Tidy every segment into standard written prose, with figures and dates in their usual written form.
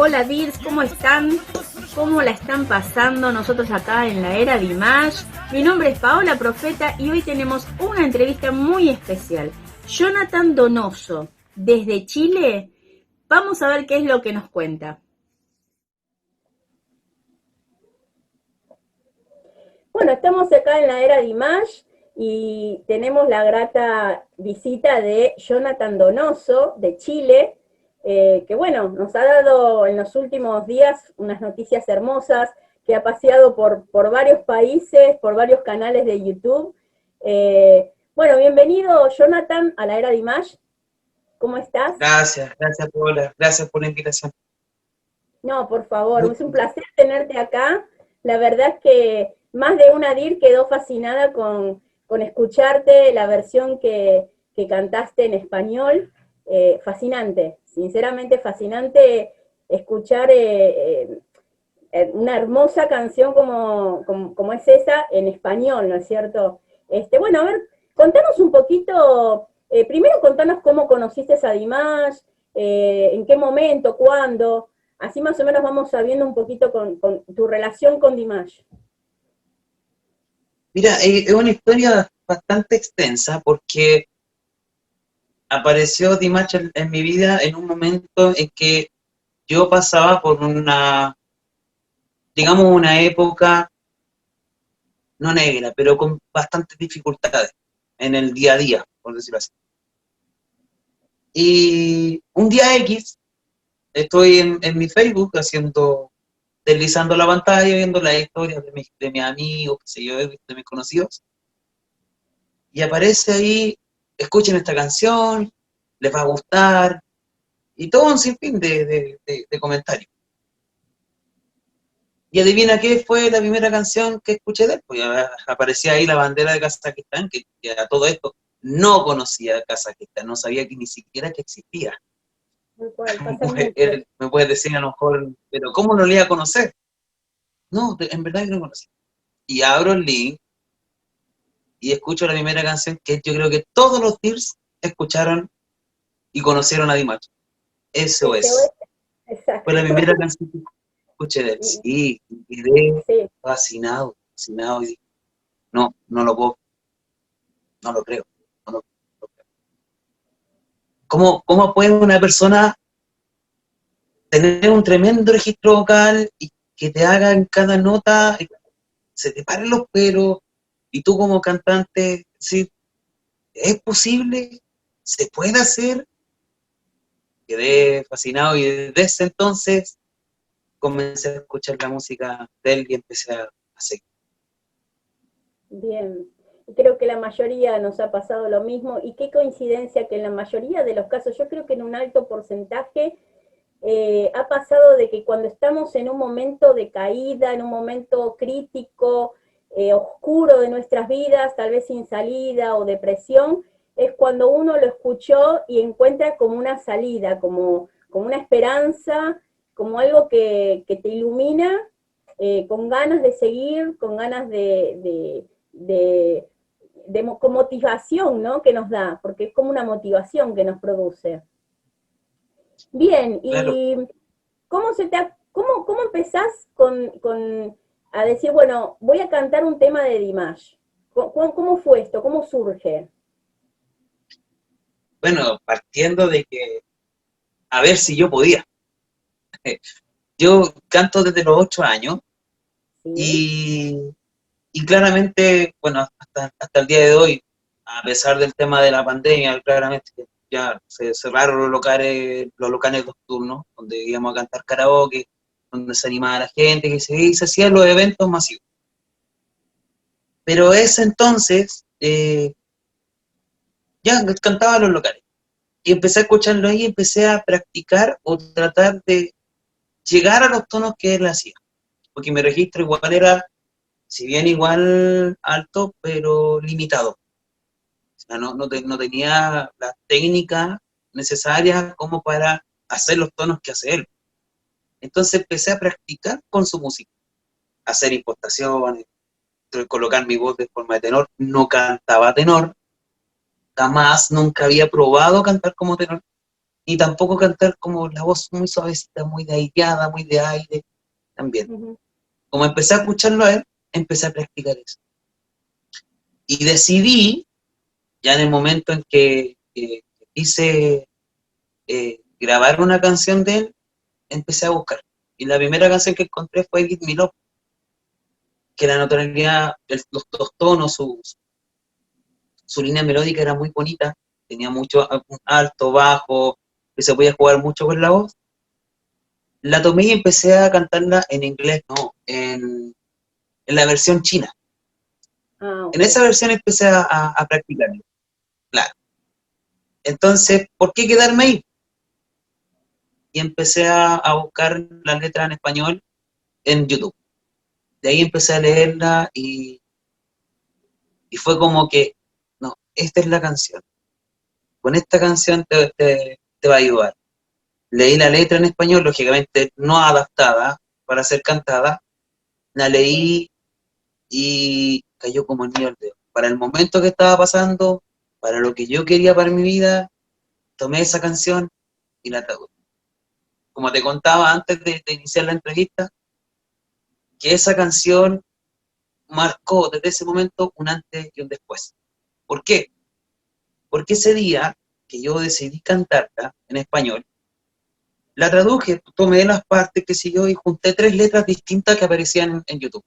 Hola Dirs, ¿cómo están? ¿Cómo la están pasando nosotros acá en la era Dimash? Mi nombre es Paola Profeta y hoy tenemos una entrevista muy especial. Jonathan Donoso, desde Chile. Vamos a ver qué es lo que nos cuenta. Bueno, estamos acá en la era Dimash y tenemos la grata visita de Jonathan Donoso, de Chile, que bueno, nos ha dado en los últimos días unas noticias hermosas, que ha paseado por varios países, por varios canales de YouTube. Bueno, bienvenido Jonathan a la era Dimash. ¿Cómo estás? Gracias Paola, gracias por la invitación. No, por favor, Muy- es un placer tenerte acá. La verdad es que más de una DIR quedó fascinada con escucharte la versión que cantaste en español. Fascinante, sinceramente fascinante escuchar una hermosa canción como es esa en español, ¿no es cierto? Bueno, a ver, contanos un poquito, primero contanos cómo conociste a Dimash, en qué momento, cuándo, así más o menos vamos sabiendo un poquito con tu relación con Dimash. Mira, es una historia bastante extensa porque apareció Dimash en mi vida en un momento en que yo pasaba por digamos, una época no negra, pero con bastantes dificultades en el día a día, por decirlo así. Y un día X, estoy en mi Facebook deslizando la pantalla, viendo las historias de mis amigos, qué sé yo, de mis conocidos, y aparece ahí, escuchen esta canción, les va a gustar, y todo un sinfín de comentarios. Y adivina qué fue la primera canción que escuché de él. Pues aparecía ahí la bandera de Kazajistán, que a todo esto no conocía Kazajistán, no sabía que ni siquiera que existía. Tal cual, pasa mucho. Él me puede decir a lo mejor, pero ¿cómo no le iba a conocer? No, en verdad que no conocí. Y abro el link y escucho la primera canción que yo creo que todos los Tears escucharon y conocieron a Dimash. SOS. SOS, Fue la exacto. primera canción que escuché de él. Sí, y quedé Sí, fascinado, fascinado. Y dije, no, no lo puedo, no lo creo. No lo, no lo creo. ¿Cómo puede una persona tener un tremendo registro vocal y que te haga en cada nota, se te paren los pelos, y tú como cantante, sí, ¿es posible? ¿Se puede hacer? Quedé fascinado y desde ese entonces comencé a escuchar la música de él y empecé a seguir. bien. Creo que la mayoría nos ha pasado lo mismo y qué coincidencia que en la mayoría de los casos, yo creo que en un alto porcentaje, ha pasado de que cuando estamos en un momento de caída, en un momento crítico, oscuro de nuestras vidas, tal vez sin salida o depresión, es cuando uno lo escuchó y encuentra como una salida, como una esperanza, como algo que te ilumina, con ganas de seguir, con ganas con motivación, ¿no? Que nos da, porque es como una motivación que nos produce. Bien, Claro, y ¿cómo empezás a decir, bueno, voy a cantar un tema de Dimash? ¿Cómo fue esto? ¿Cómo surge? bueno, partiendo de que a ver si yo podía. Yo canto desde los 8 años ¿Sí? y, y claramente, bueno, hasta el día de hoy, a pesar del tema de la pandemia, claramente ya se cerraron los locales nocturnos, donde íbamos a cantar karaoke, donde se animaba la gente, y se hacían los eventos masivos. Pero ese entonces, ya cantaba en los locales. Y empecé a escucharlo ahí y empecé a practicar o tratar de llegar a los tonos que él hacía. Porque mi registro igual era, si bien igual alto, pero limitado. O sea, no tenía la técnica necesaria como para hacer los tonos que hace él. Entonces empecé a practicar con su música, hacer impostaciones, colocar mi voz de forma de tenor. No cantaba tenor, jamás, nunca había probado cantar como tenor. ni tampoco cantar como la voz muy suavecita, muy de aireada, muy de aire, también. Como empecé a escucharlo a él, empecé a practicar eso. Y decidí, ya en el momento en que quise grabar una canción de él, empecé a buscar. Y la primera canción que encontré fue Give Me Love, que la naturalidad, los tonos, su línea melódica era muy bonita, tenía mucho alto, bajo, que se podía jugar mucho con la voz. La tomé y empecé a cantarla en inglés, no, en la versión china. Ah, En okay. esa versión empecé a practicarlo, claro. Entonces, ¿por qué quedarme ahí? Y empecé a buscar la letra en español en YouTube. De ahí empecé a leerla y fue como que, no, esta es la canción. Con esta canción te va a ayudar. Leí la letra en español, lógicamente no adaptada para ser cantada. La leí y cayó como el niño al dedo. Para el momento que estaba pasando, para lo que yo quería para mi vida, tomé esa canción y la traduje. Como te contaba antes de iniciar la entrevista, que esa canción marcó desde ese momento un antes y un después. ¿Por qué? Porque ese día que yo decidí cantarla en español, la traduje, tomé las partes que siguió y junté 3 letras distintas que aparecían en YouTube.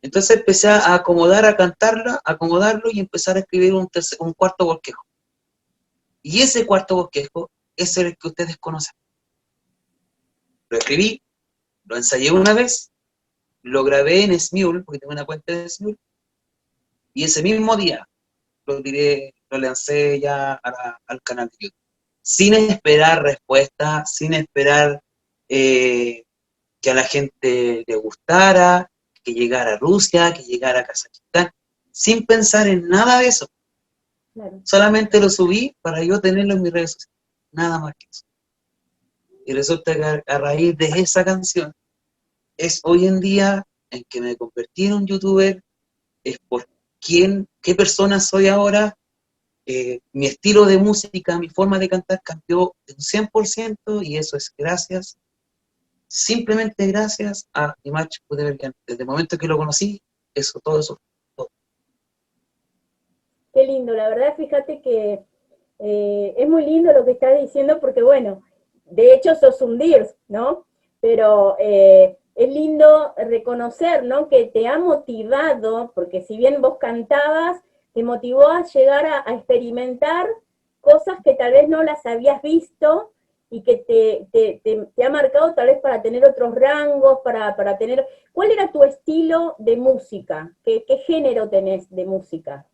Entonces empecé a acomodar, a cantarla, a acomodarlo y empezar a escribir un cuarto bosquejo. Y ese cuarto bosquejo es el que ustedes conocen. Lo escribí, lo ensayé una vez, lo grabé en Smule, porque tengo una cuenta de Smule, y ese mismo día lo tiré, lo lancé ya al canal de YouTube. Sin esperar respuesta, sin esperar que a la gente le gustara, que llegara a Rusia, que llegara a Kazajistán, sin pensar en nada de eso. Claro. Solamente lo subí para yo tenerlo en mis redes sociales. Nada más que eso. Y resulta que a raíz de esa canción, es hoy en día en que me convertí en un youtuber, es por qué persona soy ahora, mi estilo de música, mi forma de cantar cambió de un 100% y eso es gracias, simplemente gracias a Imach Kudaibergen. Desde el momento que lo conocí, eso, todo eso. Todo. Qué lindo, la verdad, fíjate que es muy lindo lo que estás diciendo porque, bueno, de hecho sos un DIRS, ¿no? Pero es lindo reconocer, ¿no? Que te ha motivado, porque si bien vos cantabas, te motivó a llegar a experimentar cosas que tal vez no las habías visto y que te ha marcado tal vez para tener otros rangos, para tener... ¿Cuál era tu estilo de música? ¿Qué género tenés de música?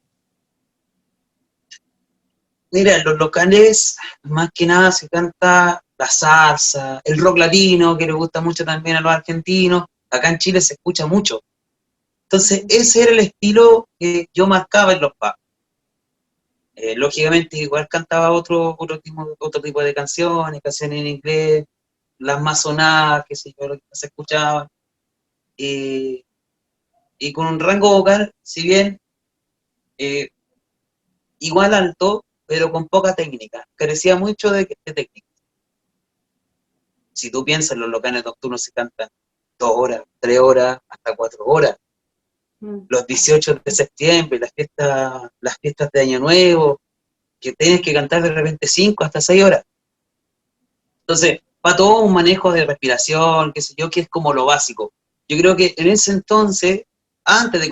Mira, en los locales, más que nada se canta la salsa, el rock latino, que le gusta mucho también a los argentinos. Acá en Chile se escucha mucho. Entonces, ese era el estilo que yo marcaba en los pubs. Lógicamente, igual cantaba otro tipo de canciones, canciones en inglés, las más sonadas, qué sé yo, lo que se escuchaba. Eh, y con un rango vocal, si bien eh, igual alto, pero con poca técnica. Carecía mucho de técnica. Si tú piensas, los locales nocturnos se cantan 2 horas, 3 horas, hasta 4 horas. Mm. Los 18 de septiembre, las fiestas de Año Nuevo, que tienes que cantar de repente 5 hasta 6 horas. Entonces, va todo un manejo de respiración, qué sé yo, que es como lo básico. Yo creo que en ese entonces, antes de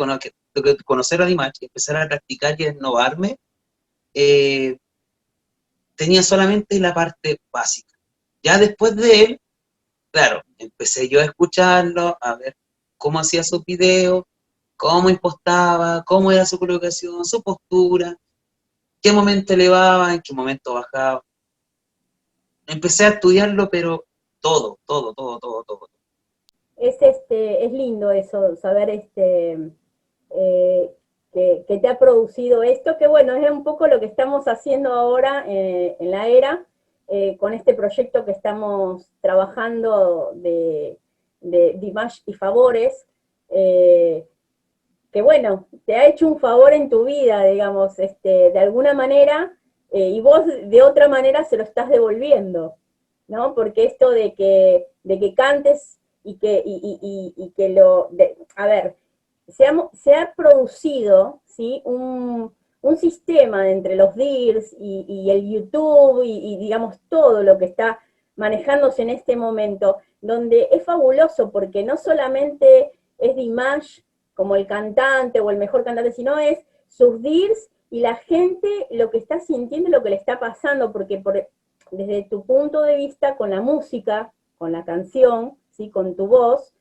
conocer a Dimash, empezar a practicar y a innovarme, eh, tenía solamente la parte básica. Ya después de él, claro, empecé yo a escucharlo, a ver cómo hacía sus videos, cómo impostaba, cómo era su colocación, su postura, qué momento elevaba, en qué momento bajaba. Empecé a estudiarlo, pero todo, todo, todo, todo, todo. Es lindo eso, saber que te ha producido esto, que bueno, es un poco lo que estamos haciendo ahora en la era, con este proyecto que estamos trabajando de Dimash y Favores, eh, que bueno, te ha hecho un favor en tu vida, digamos, de alguna manera, y vos de otra manera se lo estás devolviendo, ¿no? Porque esto de que cantes y que a ver, se ha producido, ¿sí? Un sistema entre los DIRs y el YouTube digamos todo lo que está manejándose en este momento, donde es fabuloso porque no solamente es Dimash como el cantante o el mejor cantante, sino es sus DIRs y la gente lo que está sintiendo y lo que le está pasando, porque desde tu punto de vista con la música, con la canción, ¿sí? Con tu voz,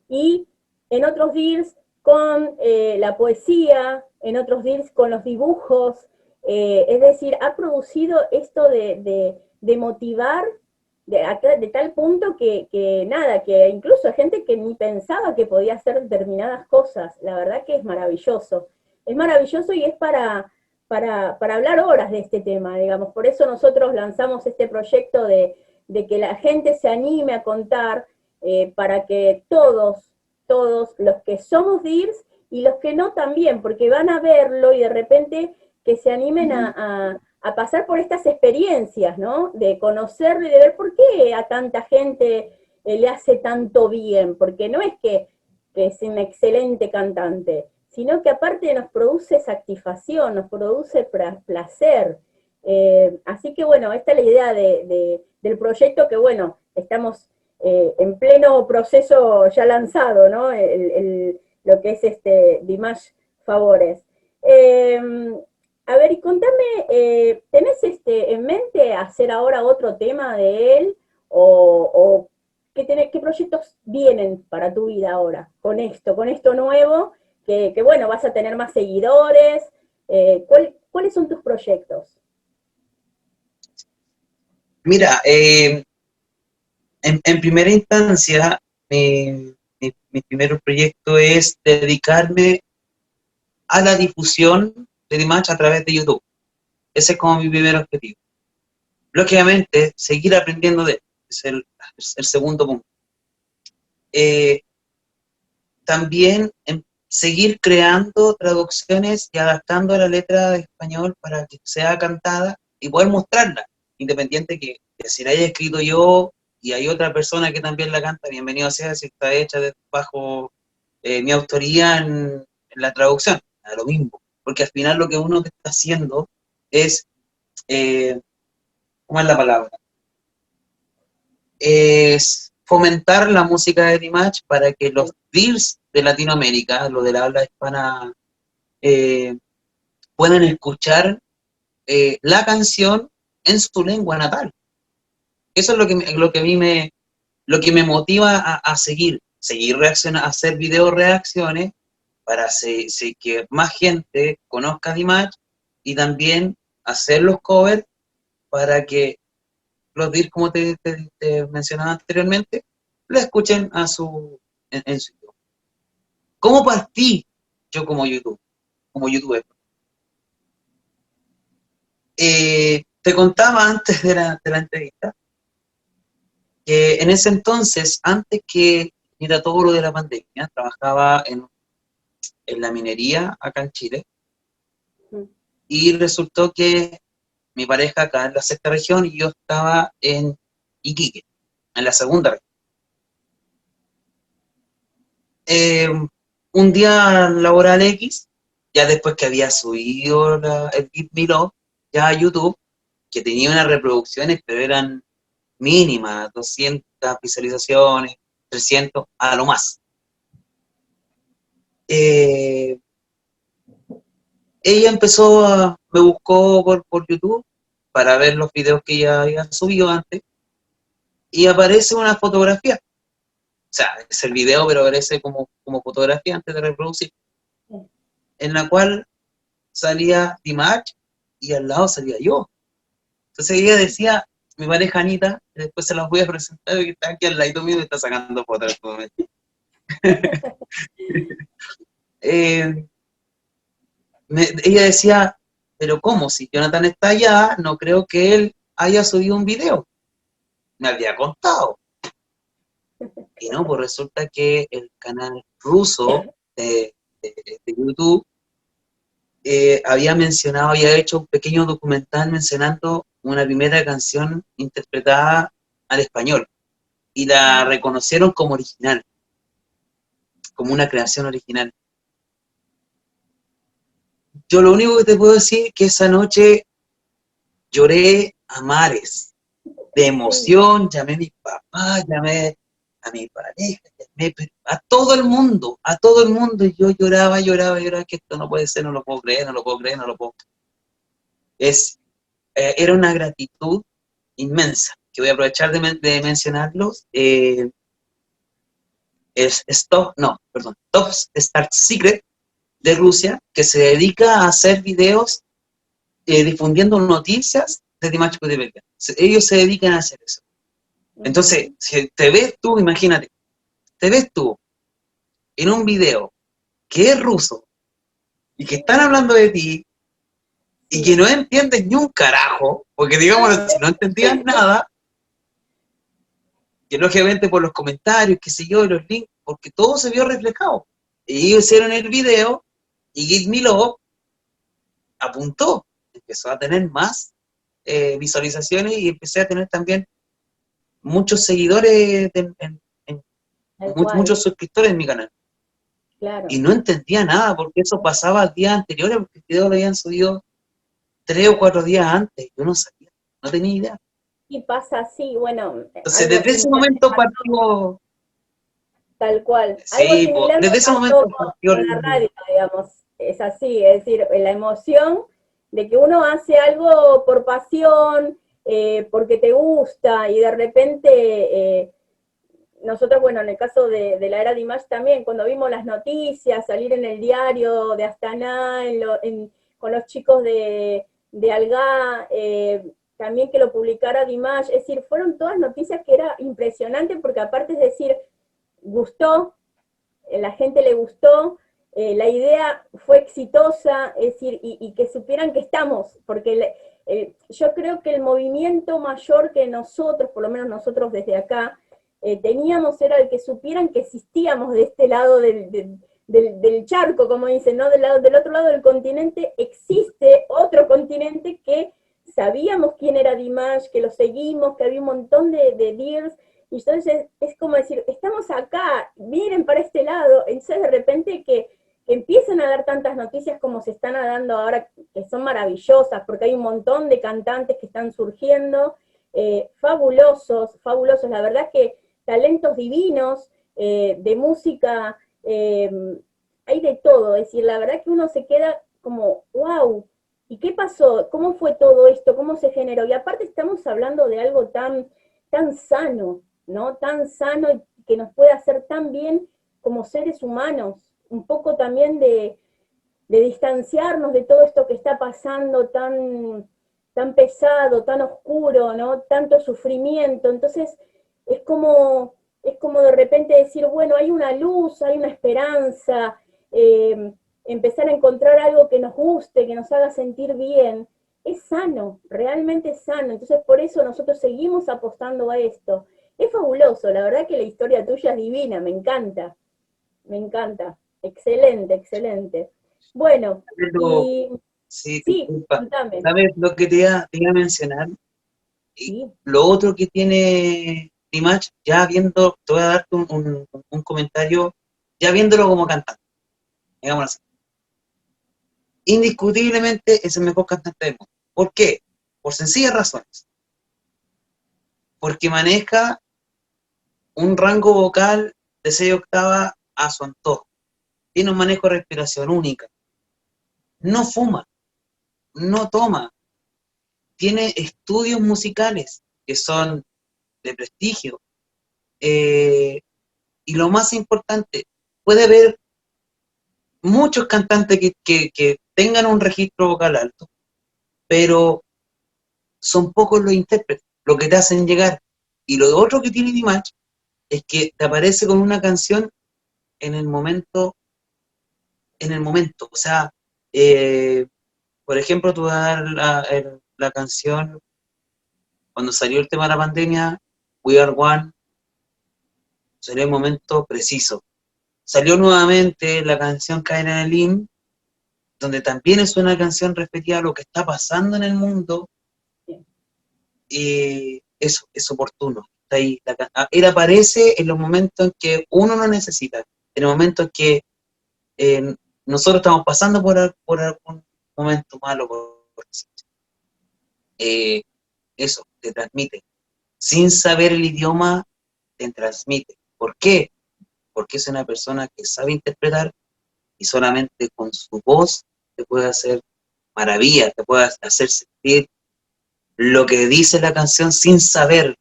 y en otros DIRs con la poesía, en otros DIRs con los dibujos, es decir, ha producido esto de motivar de tal punto nada, que incluso hay gente que ni pensaba que podía hacer determinadas cosas, la verdad que es maravilloso y es para hablar horas de este tema, digamos, por eso nosotros lanzamos este proyecto de que la gente se anime a contar, para que todos los que somos DIRs y los que no también, porque van a verlo y de repente que se animen a pasar por estas experiencias, ¿no? De conocerlo y de ver por qué a tanta gente le hace tanto bien, porque no es que es un excelente cantante, sino que aparte nos produce satisfacción, nos produce placer. Así que bueno, esta es la idea del proyecto que bueno, estamos en pleno proceso ya lanzado, ¿no? Lo que es Dimash Favores. Eh, a ver, y contame, ¿tenés en mente hacer ahora otro tema de él? ¿O qué proyectos vienen para tu vida ahora con esto nuevo? Que bueno, vas a tener más seguidores. ¿Cuáles son tus proyectos? Mira, en primera instancia, mi primer proyecto es dedicarme a la difusión de Dimash a través de YouTube. Ese es como mi primer objetivo. Lógicamente, seguir aprendiendo de él, es el segundo punto. También seguir creando traducciones y adaptando la letra de español para que sea cantada y poder mostrarla, independiente que si la haya escrito yo y hay otra persona que también la canta, bienvenido sea si está hecha bajo mi autoría en la traducción, a lo mismo, porque al final lo que uno está haciendo es, ¿cómo es la palabra? Es fomentar la música de Dimash para que los DIRs de Latinoamérica, lo de la habla hispana, eh, puedan escuchar la canción en su lengua natal. Eso es lo que a mí lo que me motiva a seguir reaccionando, a hacer video reacciones para que más gente conozca Dimash y también hacer los covers para que los DIR, como te mencionaba anteriormente, la escuchen en su idioma. ¿Cómo partí yo como youtuber? Te contaba antes de la entrevista que en ese entonces, antes que viniera todo lo de la pandemia, trabajaba en la minería acá en Chile y resultó que mi pareja acá en la sexta región y yo estaba en Iquique, en la segunda región. Un día laboral X, ya después que había subido el Give Me Love, ya a YouTube, que tenía unas reproducciones, pero eran mínimas, 200 visualizaciones, 300, a lo más. Ella me buscó por YouTube para ver los videos que ella había subido antes, y aparece una fotografía. O sea, es el video, pero aparece como fotografía antes de reproducir, en la cual salía Dimash y al lado salía yo. Entonces ella decía, mi pareja Anita, después se las voy a presentar, que está aquí al lado mío y está sacando fotos en este momento. Ella decía, pero ¿cómo? Si Jonathan está allá, no creo que él haya subido un video. Me había contado. Y no, pues resulta que el canal ruso de YouTube había hecho un pequeño documental mencionando una primera canción interpretada al español y la reconocieron como original, como una creación original. Yo lo único que te puedo decir es que esa noche lloré a mares, de emoción, llamé a mi papá, llamé a mi pareja, llamé a todo el mundo, y yo lloraba, que esto no puede ser, no lo puedo creer, no lo puedo creer, no lo puedo creer. Era una gratitud inmensa, que voy a aprovechar de mencionarlos. Top Star Secret de Rusia, que se dedica a hacer videos difundiendo noticias de Dimash Kudaibergen. Ellos se dedican a hacer eso. Entonces, si te ves tú, imagínate, te ves tú en un video que es ruso y que están hablando de ti y que no entiendes ni un carajo, porque digamos, si no entendías nada, que lógicamente por los comentarios, qué sé yo, los links, porque todo se vio reflejado. Y ellos hicieron el video y Give Me Love apuntó, empezó a tener más visualizaciones y empecé a tener también muchos seguidores, muchos suscriptores en mi canal. Claro. Y no entendía nada, porque eso pasaba días anteriores, porque el video lo habían subido 3 o 4 días antes. Yo no sabía, no tenía idea. Y pasa así, bueno. Entonces, desde ese momento partió. Tal cual. Sí, algo similar desde ese momento partió. con la radio, digamos. Es así, es decir, la emoción de que uno hace algo por pasión, porque te gusta, y de repente, nosotros, bueno, en el caso de la era de Image también, cuando vimos las noticias, salir en el diario de Astana, con los chicos de Algá, también que lo publicara Dimash, es decir, fueron todas noticias que era impresionante, porque aparte es decir, gustó, la gente le gustó, la idea fue exitosa, es decir, y que supieran que estamos, porque yo creo que el movimiento mayor que nosotros, por lo menos nosotros desde acá, teníamos era el que supieran que existíamos de este lado del charco, como dicen, ¿no? Del otro lado del continente existe otro continente que sabíamos quién era Dimash, que lo seguimos, que había un montón de deals, y entonces es como decir, estamos acá, miren para este lado, entonces de repente que empiezan a dar tantas noticias como se están dando ahora, que son maravillosas, porque hay un montón de cantantes que están surgiendo, fabulosos, fabulosos, la verdad es que talentos divinos, de música, hay de todo, es decir, la verdad que uno se queda como, wow, ¿y qué pasó? ¿Cómo fue todo esto? ¿Cómo se generó? Y aparte estamos hablando de algo tan sano, ¿no? Tan sano y que nos puede hacer tan bien como seres humanos, un poco también de distanciarnos de todo esto que está pasando tan pesado, tan oscuro, ¿no? Tanto sufrimiento. Entonces, es como de repente decir, bueno, hay una luz, hay una esperanza, empezar a encontrar algo que nos guste, que nos haga sentir bien. Es sano, realmente es sano. Entonces, por eso nosotros seguimos apostando a esto. Es fabuloso, la verdad que la historia tuya es divina, me encanta. Me encanta. Excelente, excelente. Bueno, Pero, y sí, sí, disculpa. contame. ¿Sabes lo que te iba a mencionar? Y Sí, lo otro que tiene Dimash, ya viendo, te voy a darte un comentario, ya viéndolo como cantante, digamos así. Indiscutiblemente es el mejor cantante del mundo. ¿Por qué? Por sencillas razones. Porque maneja un rango vocal de 6 octavas a su antojo. Tiene un manejo de respiración única. No fuma, no toma. Tiene estudios musicales que son de prestigio. Y lo más importante, puede haber muchos cantantes que tengan un registro vocal alto, pero son pocos los intérpretes, lo que te hacen llegar. Y lo otro que tiene Dimash es que te aparece con una canción en el momento, O sea, por ejemplo, tú vas a dar la canción, cuando salió el tema de la pandemia, We Are One, salió el momento preciso. Salió nuevamente la canción Kaina Lim, donde también es una canción referida a lo que está pasando en el mundo, es oportuno. Está ahí, él aparece en los momentos en que uno lo necesita, en los momentos en que nosotros estamos pasando por algún momento malo, eso, te transmite. Sin saber el idioma, te transmite. ¿Por qué? Porque es una persona que sabe interpretar y solamente con su voz te puede hacer maravillas, te puede hacer sentir lo que dice la canción sin saber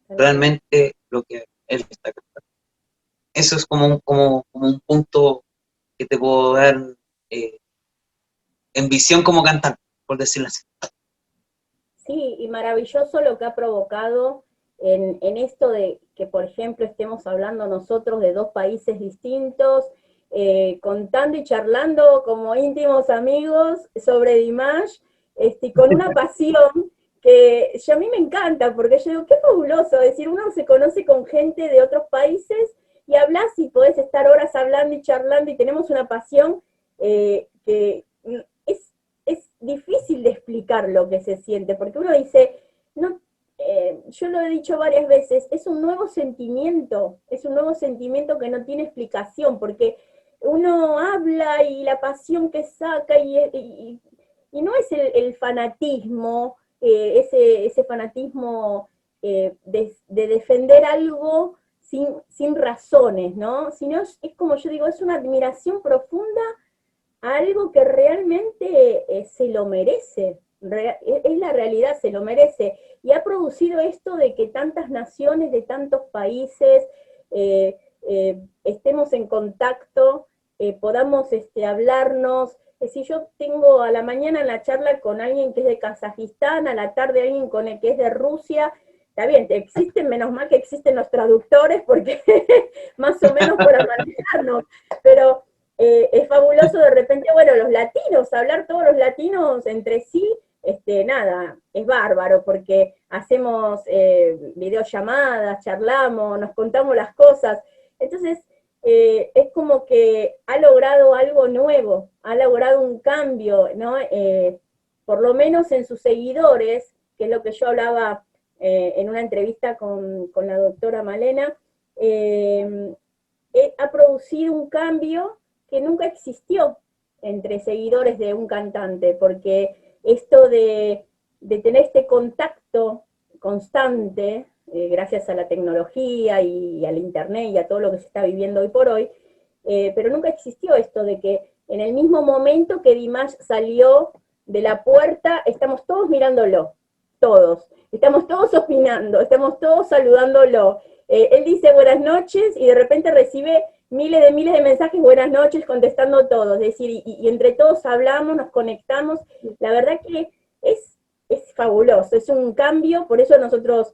realmente lo que él está cantando. Eso es como un punto que te puedo dar eh, en visión como cantante, por decirlo así. Sí, y maravilloso lo que ha provocado en esto de que, por ejemplo, estemos hablando nosotros de dos países distintos, contando y charlando como íntimos amigos sobre Dimash, con una pasión que a mí me encanta, porque yo digo, qué fabuloso, es decir, uno se conoce con gente de otros países y hablas y podés estar horas hablando y charlando y tenemos una pasión que es difícil de explicar lo que se siente, porque uno dice, no, yo lo he dicho varias veces, es un nuevo sentimiento que no tiene explicación, porque uno habla y la pasión que saca y no es el fanatismo, ese fanatismo de defender algo sin razones, ¿no? Sino es como yo digo, es una admiración profunda a algo que realmente se lo merece, es la realidad, se lo merece. Y ha producido esto de que tantas naciones de tantos países estemos en contacto, podamos hablarnos. Si yo tengo a la mañana en la charla con alguien que es de Kazajistán, a la tarde alguien con el que es de Rusia, está bien, existen, menos mal que existen los traductores, porque más o menos para manejarnos, pero es fabuloso de repente, bueno, los latinos, hablar todos los latinos entre sí, nada, es bárbaro, porque hacemos videollamadas, charlamos, nos contamos las cosas. Entonces, es como que ha logrado algo nuevo, ha logrado un cambio, ¿no? Por lo menos en sus seguidores, que es lo que yo hablaba en una entrevista con la doctora Malena, ha producido un cambio que nunca existió entre seguidores de un cantante, porque esto de tener este contacto constante, gracias a la tecnología y al internet y a todo lo que se está viviendo hoy por hoy, pero nunca existió esto de que en el mismo momento que Dimash salió de la puerta, estamos todos mirándolo, todos, estamos todos opinando, estamos todos saludándolo. Él dice buenas noches y de repente recibe miles de mensajes, buenas noches, contestando todos, es decir, y entre todos hablamos, nos conectamos, la verdad que es fabuloso, es un cambio, por eso nosotros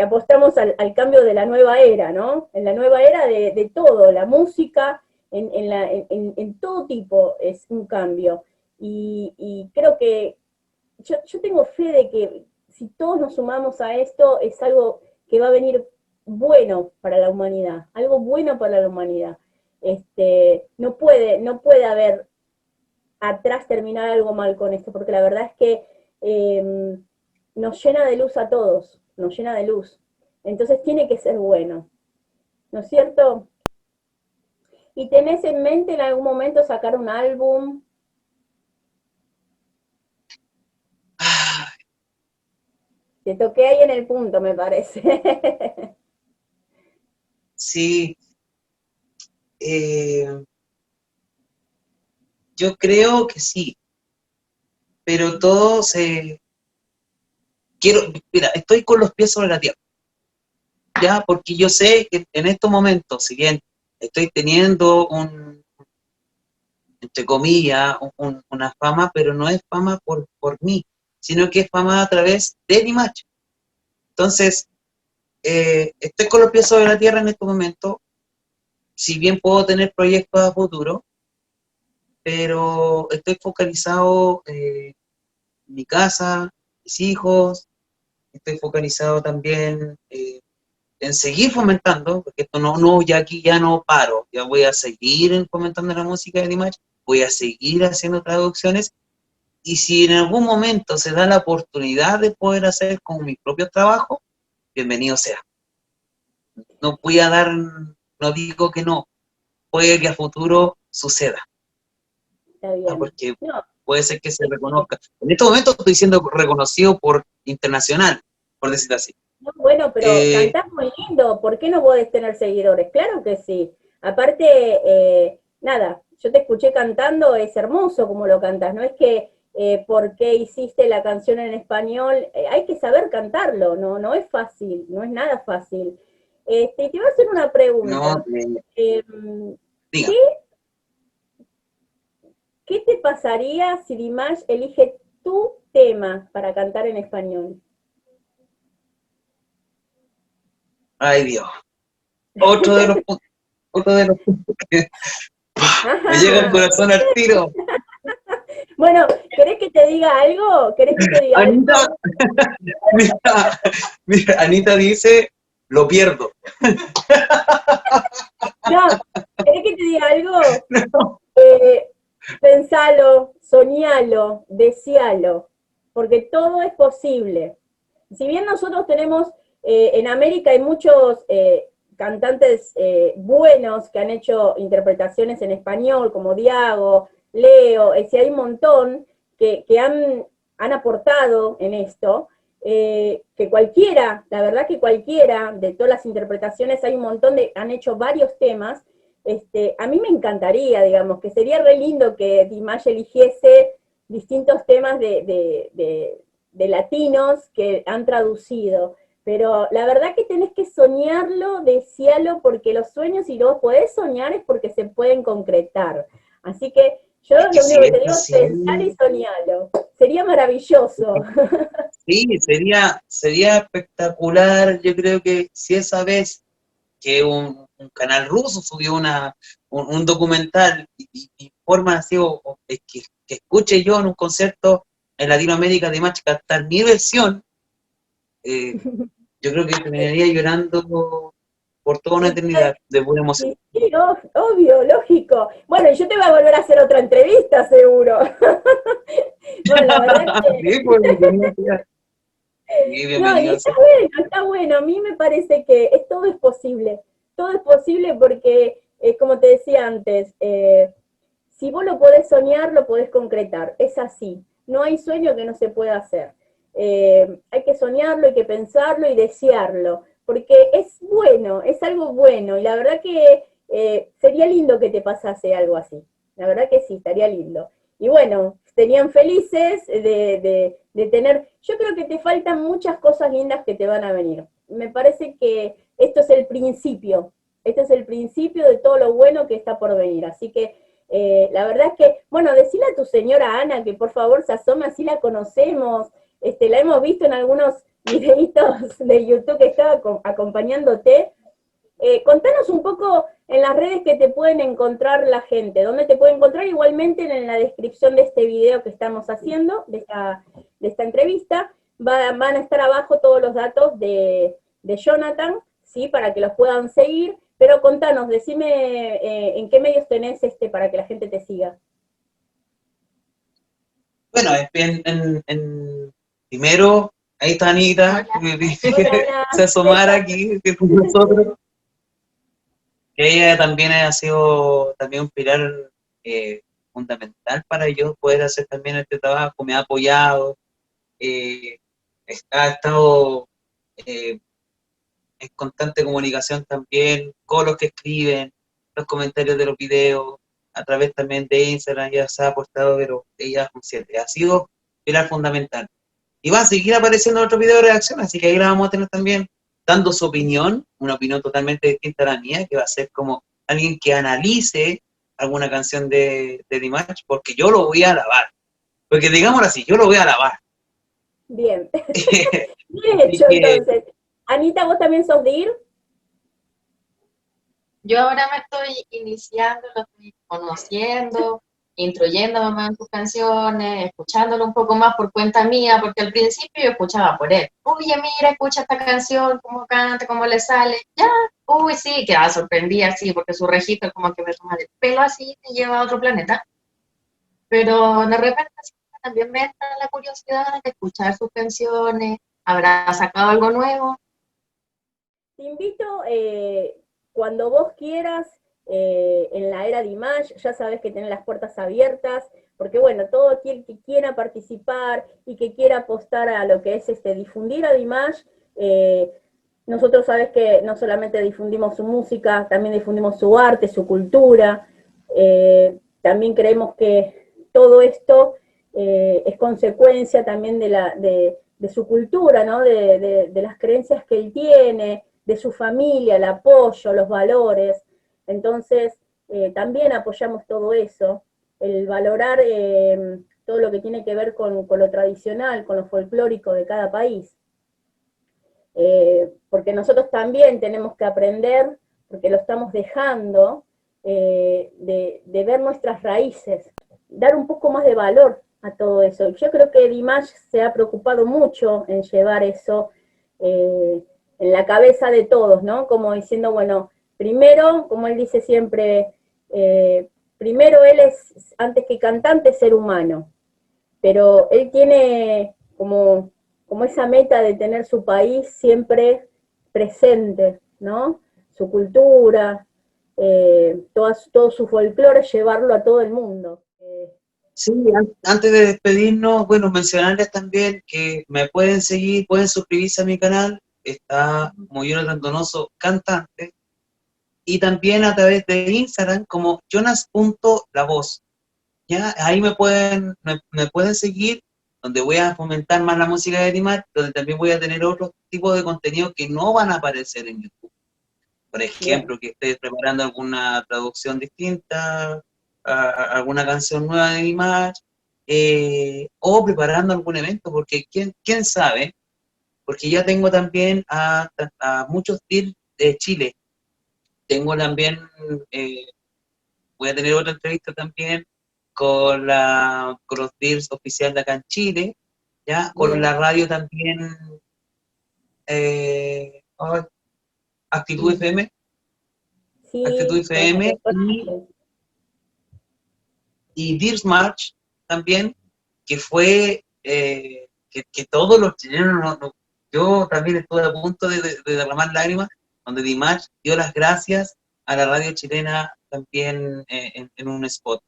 apostamos al cambio de la nueva era, ¿no? En la nueva era de todo, la música, en todo tipo es un cambio, y creo que yo tengo fe de que si todos nos sumamos a esto, es algo que va a venir bueno para la humanidad, algo bueno para la humanidad. No puede haber atrás terminar algo mal con esto, porque la verdad es que nos llena de luz a todos, nos llena de luz. Entonces tiene que ser bueno, ¿no es cierto? ¿Y tenés en mente en algún momento sacar un álbum? Te toqué ahí en el punto, me parece. Sí, yo creo que sí, pero todo se... Mira, estoy con los pies sobre la tierra, ya, porque yo sé que en estos momentos, si bien estoy teniendo entre comillas, una fama, pero no es fama por mí, sino que es fama a través de mi macho. Entonces, estoy con los pies sobre la tierra en este momento, si bien puedo tener proyectos a futuro, pero estoy focalizado en mi casa, mis hijos, estoy focalizado también en seguir fomentando, porque esto ya aquí ya no paro, ya voy a seguir fomentando la música de Dimash, voy a seguir haciendo traducciones, y si en algún momento se da la oportunidad de poder hacer con mi propio trabajo, bienvenido sea. No voy a dar, no digo que no, puede que a futuro suceda, Está bien. porque No, puede ser que se reconozca. En este momento estoy siendo reconocido por internacional, por decirlo así. no, bueno, pero cantás muy lindo, ¿por qué no podés tener seguidores? Claro que sí. Aparte, nada, yo te escuché cantando, es hermoso como lo cantas, no es que por qué hiciste la canción en español, hay que saber cantarlo, no es fácil, no es nada fácil. Te iba a hacer una No, pregunta. diga. ¿Qué, ¿Qué te pasaría si Dimash elige tu tema para cantar en español? Ay, Dios. Otro de los puntos que me llega al Ajá. corazón al tiro. Bueno, ¿querés que te diga algo? ¿Querés que te diga Anita, algo? mira, Anita dice, lo pierdo. No, ¿querés que te diga algo? No. Pensalo, soñalo, desealo, porque todo es posible. Si bien nosotros tenemos, en América hay muchos cantantes buenos que han hecho interpretaciones en español, como Diago, Leo, si hay un montón que han aportado en esto, que cualquiera, la verdad que cualquiera de todas las interpretaciones, hay un montón han hecho varios temas. A mí me encantaría, digamos, que sería re lindo que Dimash eligiese distintos temas de latinos que han traducido, pero la verdad que tenés que soñarlo, desearlo, porque los sueños, si los podés soñar, es porque se pueden concretar. Así que yo Es que lo único si que te es digo es pensar y así, soñarlo. Sería maravilloso. sí, sería espectacular. Yo creo que si esa vez que un canal ruso subió un documental y forma así, es que escuche yo en un concierto en Latinoamérica de Match cantar mi versión, yo creo que terminaría llorando por toda una Y eternidad de pura emoción. sí, obvio, lógico. Bueno, y yo te voy a volver a hacer otra entrevista, seguro. Bueno, la verdad que Sí, pues, bienvenido sea. Sí, no, y bienvenido sea. está bueno, a mí me parece que todo es posible porque, como te decía antes, si vos lo podés soñar, lo podés concretar, es así, no hay sueño que no se pueda hacer. Hay que soñarlo, hay que pensarlo y desearlo, porque es bueno, es algo bueno, y la verdad que sería lindo que te pasase algo así, la verdad que sí, estaría lindo. Y bueno, serían felices de tener, yo creo que te faltan muchas cosas lindas que te van a venir. Me parece que esto es el principio de todo lo bueno que está por venir. Así que la verdad es que, bueno, decile a tu señora Ana que por favor se asome, así la conocemos, la hemos visto en algunos videitos de YouTube que estaba acompañándote. Contanos un poco en las redes que te pueden encontrar la gente, dónde te pueden encontrar, igualmente en la descripción de este video que estamos haciendo, de esta entrevista, van a estar abajo todos los datos de Jonathan, ¿sí? Para que los puedan seguir, pero contanos, decime en qué medios tenés para que la gente te siga. Bueno, primero, ahí está Anita, que me pide Hola que Ana, se asomara aquí que con nosotros. Que ella también ha sido también un pilar fundamental para yo poder hacer también este trabajo, me ha apoyado, eh, ha estado eh, en constante comunicación también con los que escriben, los comentarios de los videos, a través también de Instagram, ya se ha aportado, pero ella es consciente, ha sido pilar fundamental. Y va a seguir apareciendo otros videos de reacción, así que ahí la vamos a tener también dando su opinión, una opinión totalmente distinta a la mía, que va a ser como alguien que analice alguna canción de Dimash, porque yo lo voy a alabar. Porque digámoslo así, yo lo voy a alabar. bien. Bien Así hecho que, entonces. Anita, ¿vos también sos DIR? Yo ahora me estoy iniciando, lo estoy conociendo, instruyéndome más en sus canciones, escuchándolo un poco más por cuenta mía, porque al principio yo escuchaba por él. Oye, mira, escucha esta canción, cómo canta, cómo le sale. Ya, uy, sí, quedaba sorprendida, sí, porque su registro como que me toma del pelo así, me lleva a otro planeta. pero de repente también me entra la curiosidad de escuchar sus canciones. ¿Habrá sacado algo nuevo? Te invito cuando vos quieras, en la era de Image, ya sabes que tenés las puertas abiertas, porque bueno, todo aquel que quiera participar y que quiera apostar a lo que es difundir a Dimash, nosotros sabes que no solamente difundimos su música, también difundimos su arte, su cultura, también creemos que todo esto es consecuencia también de su cultura, ¿no? De las creencias que él tiene, de su familia, el apoyo, los valores. Entonces, también apoyamos todo eso, el valorar todo lo que tiene que ver con lo tradicional, con lo folclórico de cada país. Porque nosotros también tenemos que aprender, porque lo estamos dejando, de ver nuestras raíces, dar un poco más de valor a todo eso. Yo creo que Dimash se ha preocupado mucho en llevar eso en la cabeza de todos, ¿no? Como diciendo, bueno, primero, como él dice siempre, primero él es, antes que cantante, ser humano, pero él tiene como esa meta de tener su país siempre presente, ¿no? Su cultura, todo su folclore, llevarlo a todo el mundo. Sí, antes de despedirnos, bueno, mencionarles también que me pueden seguir, pueden suscribirse a mi canal, está como Jonathan Donoso Cantante, y también a través de Instagram como jonas.lavoz. ¿Ya? Ahí me pueden seguir, donde voy a fomentar más la música de Dimar, donde también voy a tener otro tipo de contenido que no van a aparecer en YouTube. Por ejemplo, que esté preparando alguna traducción distinta, alguna canción nueva de Dimar, o preparando algún evento, porque quién sabe, porque ya tengo también a muchos DIR de Chile. Tengo también, voy a tener otra entrevista también con los DIRs oficial de acá en Chile, ¿ya? Con la radio también, Actitud FM, Sí, Actitud FM bueno, y DIRS March también, que fue que todos los chilenos, yo también estuve a punto de derramar lágrimas, donde Dimash dio las gracias a la radio chilena también en un spot.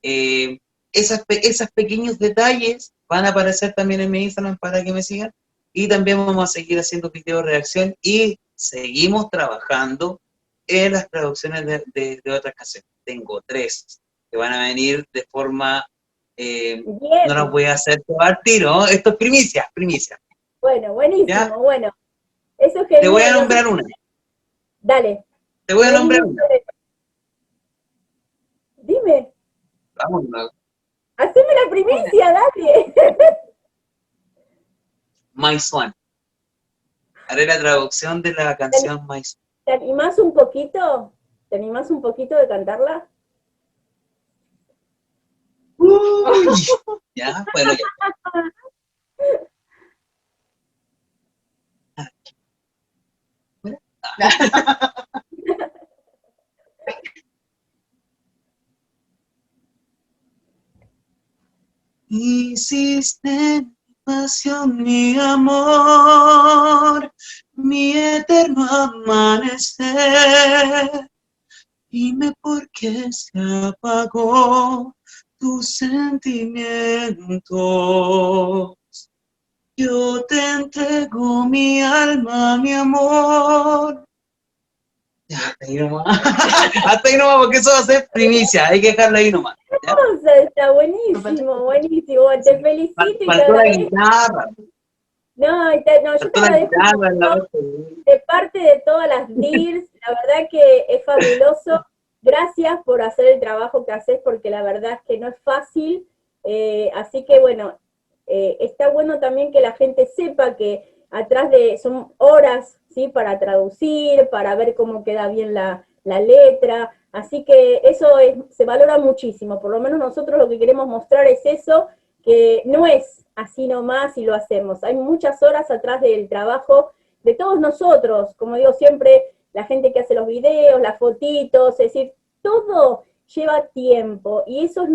Esos pequeños detalles van a aparecer también en mi Instagram para que me sigan, y también vamos a seguir haciendo video reacción y seguimos trabajando en las traducciones de otras canciones. Tengo 3 que van a venir de forma, no las voy a hacer al tiro, ¿no? Esto es primicia, primicia. Bueno, buenísimo, ¿Ya? bueno. Eso es Te voy a genial. nombrar una. Dale. Te voy a nombrar una. Dime. Vamos, Haceme la primicia, dale. My Swan. Haré la traducción de la canción My Swan. ¿Te animás un poquito? ¿Te animás un poquito de cantarla? Ya, bueno, ya. Hiciste mi pasión, mi amor, mi eterno amanecer. Dime por qué se apagó tu sentimiento. Yo te entrego mi alma, mi amor. Ya, hasta ahí nomás. Hasta ahí nomás, porque eso va a ser primicia. Hay que dejarlo ahí nomás. ¿Ya? Está buenísimo, buenísimo. Te felicito y te Faltó la agradezco. guitarra. No, yo te Faltó la agradezco un guitarra en la montón parte. de parte de todas las DIRs. La verdad que es fabuloso. Gracias por hacer el trabajo que haces, porque la verdad es que no es fácil. Así que bueno, está bueno también que la gente sepa que atrás son horas, ¿sí? Para traducir, para ver cómo queda bien la letra. Así que eso se valora muchísimo. Por lo menos nosotros lo que queremos mostrar es eso, que no es así nomás y lo hacemos. Hay muchas horas atrás del trabajo de todos nosotros, como digo siempre, la gente que hace los videos, las fotitos, es decir, todo lleva tiempo y eso es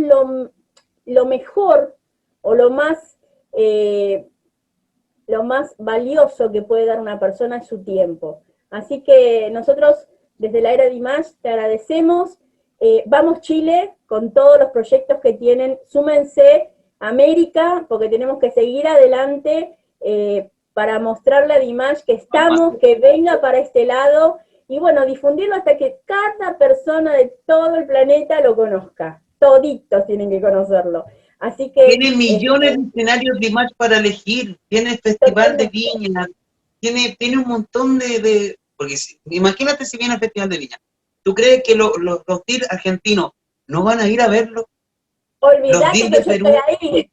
lo mejor o lo más valioso que puede dar una persona es su tiempo. Así que nosotros, desde la Era Dimash, te agradecemos. Vamos Chile, con todos los proyectos que tienen, súmense América, porque tenemos que seguir adelante para mostrarle a Dimash que estamos, que venga para este lado, y bueno, difundirlo hasta que cada persona de todo el planeta lo conozca. Toditos tienen que conocerlo. Así que... Tiene millones de escenarios Dimash para elegir, tiene el Festival de Viña, tiene un montón de porque imagínate si viene al Festival de Viña. ¿Tú crees que los DIR argentinos no van a ir a verlo? Olvídate que yo estoy ahí.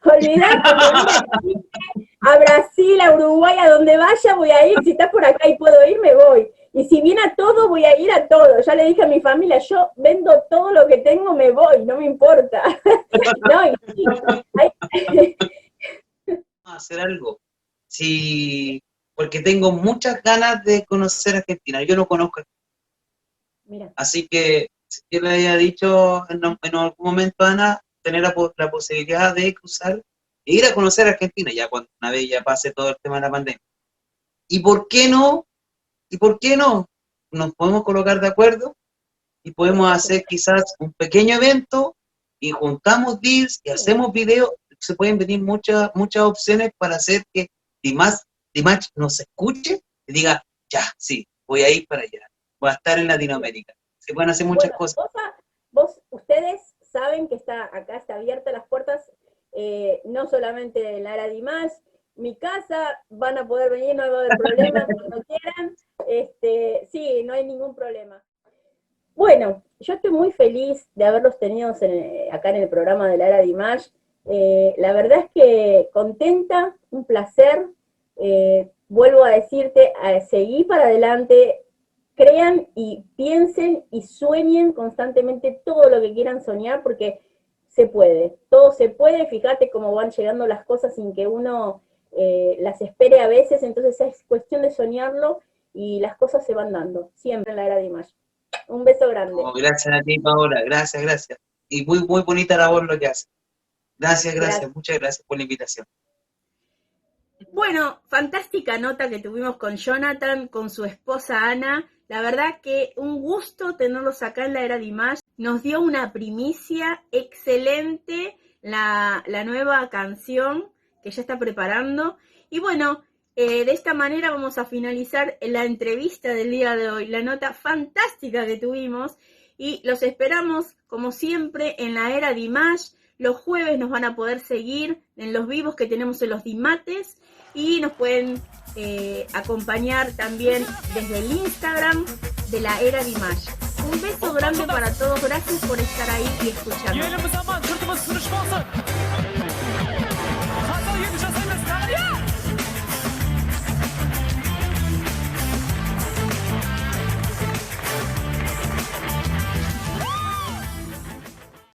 Olvídate que a Brasil, a Uruguay, a donde vaya voy a ir. Si estás por acá y puedo ir, me voy. Y si viene a todo, voy a ir a todo. Ya le dije a mi familia, yo vendo todo lo que tengo, me voy, no me importa. No, hacer algo. Sí, porque tengo muchas ganas de conocer Argentina. Yo no conozco. Mira. Así que, si yo le había dicho en algún momento a Ana, tener la posibilidad de cruzar e ir a conocer Argentina, ya cuando una vez ya pase todo el tema de la pandemia. ¿Y por qué no? ¿Y por qué no? Nos podemos colocar de acuerdo y podemos hacer quizás un pequeño evento y juntamos deals y hacemos videos. Se pueden venir muchas opciones para hacer que Dimash nos escuche y diga, ya, sí, voy a ir para allá, voy a estar en Latinoamérica. Se pueden hacer muchas cosas. Ustedes saben que acá está abierta las puertas, no solamente de la Era Dimash, mi casa, van a poder venir, no va a haber problema cuando quieran, sí, no hay ningún problema. Bueno, yo estoy muy feliz de haberlos tenido acá en el programa de la Era Dimash. La verdad es que contenta, un placer, vuelvo a decirte, seguí para adelante, crean y piensen y sueñen constantemente todo lo que quieran soñar, porque se puede, todo se puede. Fíjate cómo van llegando las cosas sin que uno las espere a veces, entonces es cuestión de soñarlo y las cosas se van dando, siempre en la Era Dimash. Un beso grande. Oh, gracias a ti, Paola, gracias. Y muy, muy bonita labor lo que hace. Gracias, muchas gracias por la invitación. Bueno, fantástica nota que tuvimos con Jonathan, con su esposa Ana. La verdad que un gusto tenerlos acá en la Era Dimash. Nos dio una primicia excelente la nueva canción que ya está preparando. Y bueno, de esta manera vamos a finalizar la entrevista del día de hoy, la nota fantástica que tuvimos. Y los esperamos, como siempre, en la Era Dimash. Los jueves nos van a poder seguir en los vivos que tenemos en los Dimates y nos pueden acompañar también desde el Instagram de la Era Dimash. Un beso grande para todos, gracias por estar ahí y escucharnos.